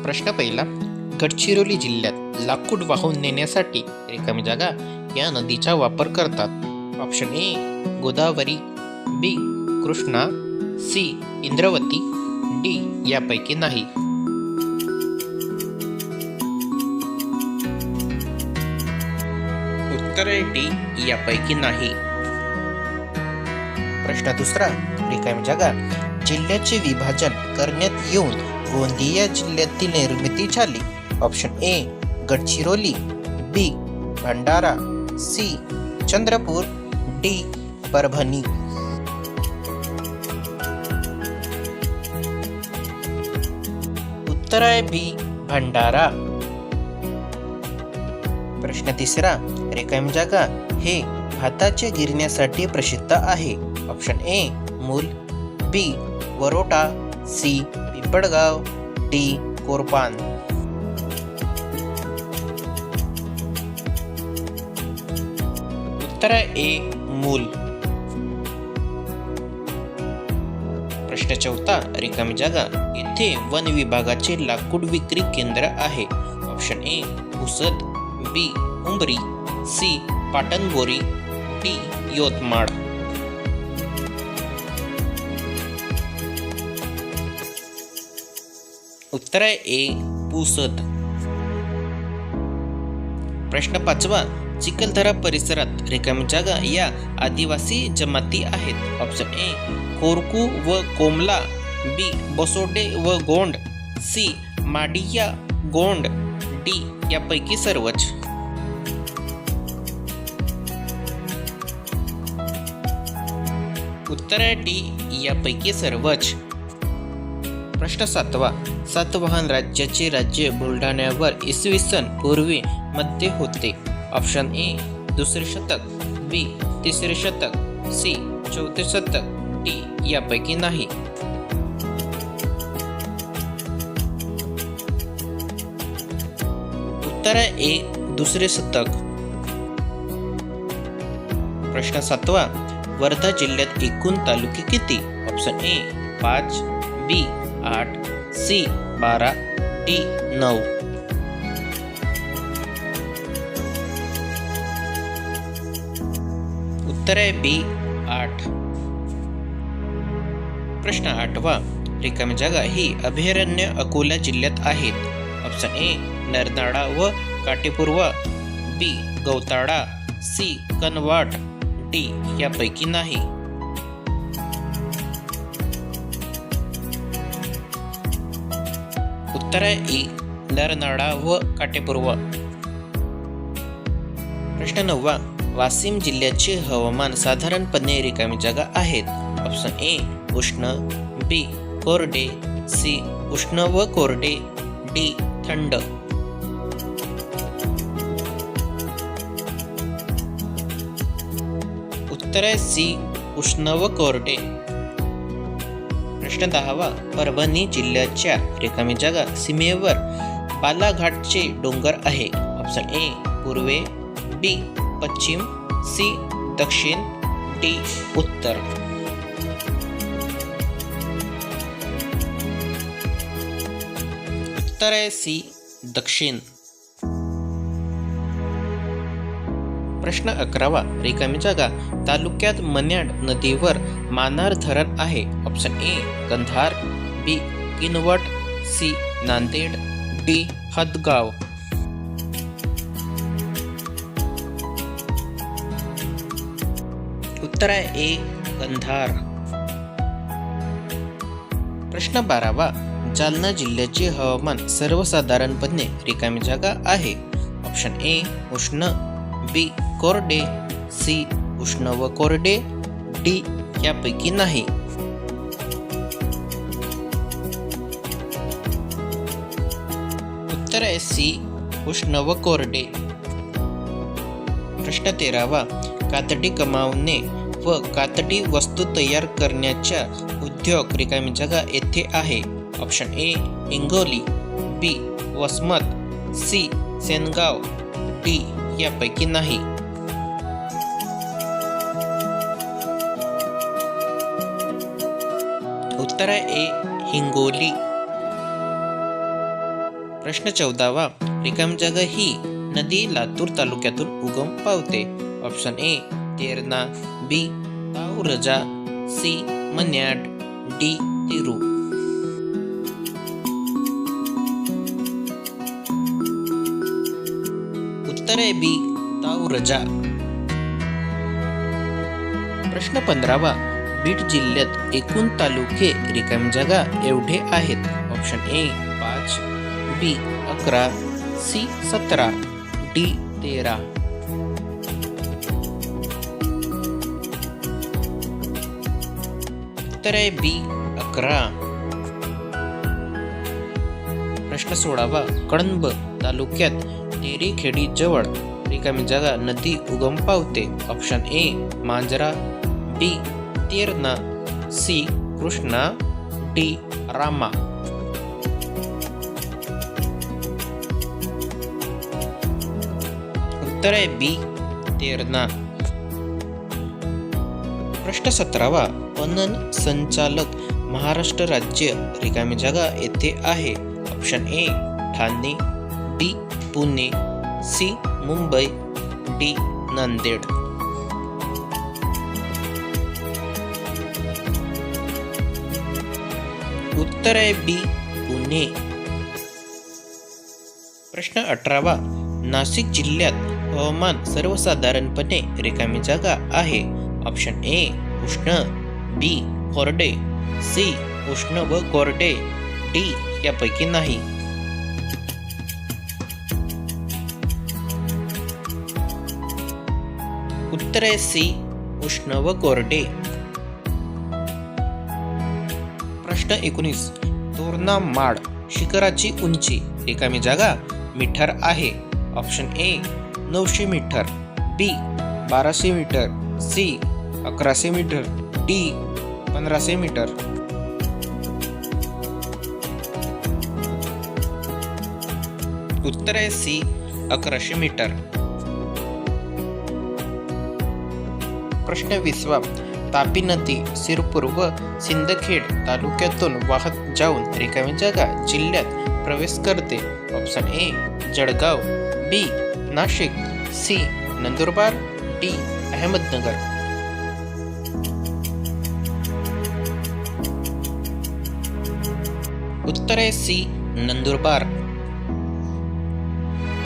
प्रश्न पहिला. गडचिरोली जिल्ह्यात लाकूड वाहून नेण्यासाठी रिकामी जागा या नदीचा वापर करतात. Option A Godavari, B Krishna, C Indravati, D यापैकी नाही. उत्तर आहे डी यापैकी नाही. प्रश्न दुसरा. रिकामी जागा जिल्ह्याचे विभाजन करण्यात येऊन गोंदिया जिल्ह्यातील निर्मिती झाली. Option A Gadchiroli, B Bhandara, C Chandrapur, D Parbhani. उत्तर आहे बी भंडारा. प्रश्न तिसरा. रिकामी जागा हे भाताचे गिरण्यासाठी प्रसिद्ध आहे. ऑप्शन ए मूल, बी वरोटा, सी पिंपळगाव, डी कोरपान. उत्तर आहे ए मूल. प्रश्न चौथा. रिकामी जागा येथे वन विभागाचे लाकूड विक्री केंद्र आहे. Option A Pusad, B Umbari, C Patanbori, D Yavatmal. उत्तर आहे ए पुसद. प्रश्न पाचवा. चिखलदरा परिसरात रिकामी जागा या आदिवासी जमाती आहेत. ऑप्शन ए कोरकू व कोमला, बी बसोडे व गोंड, सी माडिया गोंड, डी यापैकी सर्वच. उत्तर आहे डी यापैकी सर्वच. प्रश्न सातवा. सातवाहन राज्याचे राज्य बुलढाण्यावर इसवी सन पूर्वी मध्ये होते. ऑप्शन ए दुसरे शतक, बी तिसरे शतक, सी चौथे शतक, डी यापैकी नाही. उत्तर आहे ए दुसरे शतक. प्रश्न सातवा. वर्धा जिल्ह्यात एकूण तालुके किती? Option A 5, B 8, C 12, D 9. उत्तर आहे बी 8. प्रश्न आठवा. रिकामी जागा ही अभयारण्य अकोला जिल्ह्यात आहेत. ऑप्शन ए नरनाळा व काटेपूर्वा, बी गौताळा, सी कनवाट, डी यापैकी नाही. उत्तर आहे ए नरनाळा व काटेपूर्वा. प्रश्न नववा. वाशिम जिल्ह्याचे हवामान साधारणपणे रिकामी जागा आहेत. ऑप्शन ए उष्ण, बी कोरडे, सी उष्ण व कोरडे, डी थंड. उत्तर आहे सी उष्ण व कोरडे. प्रश्न 10वा. परभणी जिल्ह्याच्या रिकामी जागा सीमेवर बालाघाटचे डोंगर आहे. ऑप्शन ए पूर्वे, बी पश्चिम, सी दक्षिण, डी उत्तर. उत्तर आहे सी दक्षिण. प्रश्न 11वा. रिकामी जागा तालुक्यात मन्याड नदीवर मानार धरण आहे. Option A Kandhar, B Kinwat, C Nanded, D Hadgaon. उत्तर आहे ए कंधार. प्रश्न 12वा. जालना जिल्ह्याचे हवामान सर्वसाधारणपणे रिकामी जागा आहे. ऑप्शन ए उष्ण, बी कोरडे, सी उष्ण व कोरडे, डी यापैकी नाही. उत्तर आहे सी उष्ण व कोरडे. प्रश्न 13वा. कातडी कमावणे व कातडी वस्तू तयार करण्याच्या उद्योग रिकामी जागा येथे आहे. Option A Hingoli, B Vasmat, C Sengaon, D यापैकी नाही. उत्तर आहे ए हिंगोली. प्रश्न 14वा, रिकामी जागा ही नदी लातूर तालुक्यातून उगम पावते. Option A Terna, B Tawarja, C Manyad, D Tiru. उत्तर आहे बी ताऊरजा. प्रश्न 15वा, बीड जिल्ह्यात एकूण तालुके रिकामी जागा एवढे आहेत. Option A 5, B 11, C 17, D 13. उत्तर आहे बी 11. प्रश्न 16वा, कळंब तालुक्यात तेरीखेडी जवळ रिकामी जागा नदी उगम पावते. Option A Manjara, B Terna, C Krishna, D Rama. उत्तर आहे बी तेरणा. प्रश्न 17वा, पणन संचालक महाराष्ट्र राज्य रिकामी जागा येथे आहे. Option A Thane, B Pune, C Mumbai, D Nanded. उत्तर आहे बी पुणे. प्रश्न 18वा, नाशिक जिल्ह्यात हवामान सर्वसाधारणपणे रिकामी जागा आहे. ऑप्शन ए उष्ण, बी कोरडे, सी उष्ण व कोरडे, डी यापैकी नाही. उत्तर आहे सी उष्ण व कोरडे. प्रश्न 19, तोरणा माड शिखराची उंची रिकामी जागा मीटर आहे. Option A 900 metre, B 1200 metre, C 1100 metre, D 1500 metre. उत्तर आहे सी 1100 मीटर. प्रश्न 20वा, तापी नदी सिरपूर व सिंदखेड तालुक्यातून वाहत जाऊन रिकामी जागा जिल्ह्यात प्रवेश करते. Option A Jalgaon, B Nashik, C Nandurbar, D Ahmednagar. उत्तर आहे सी नंदुरबार.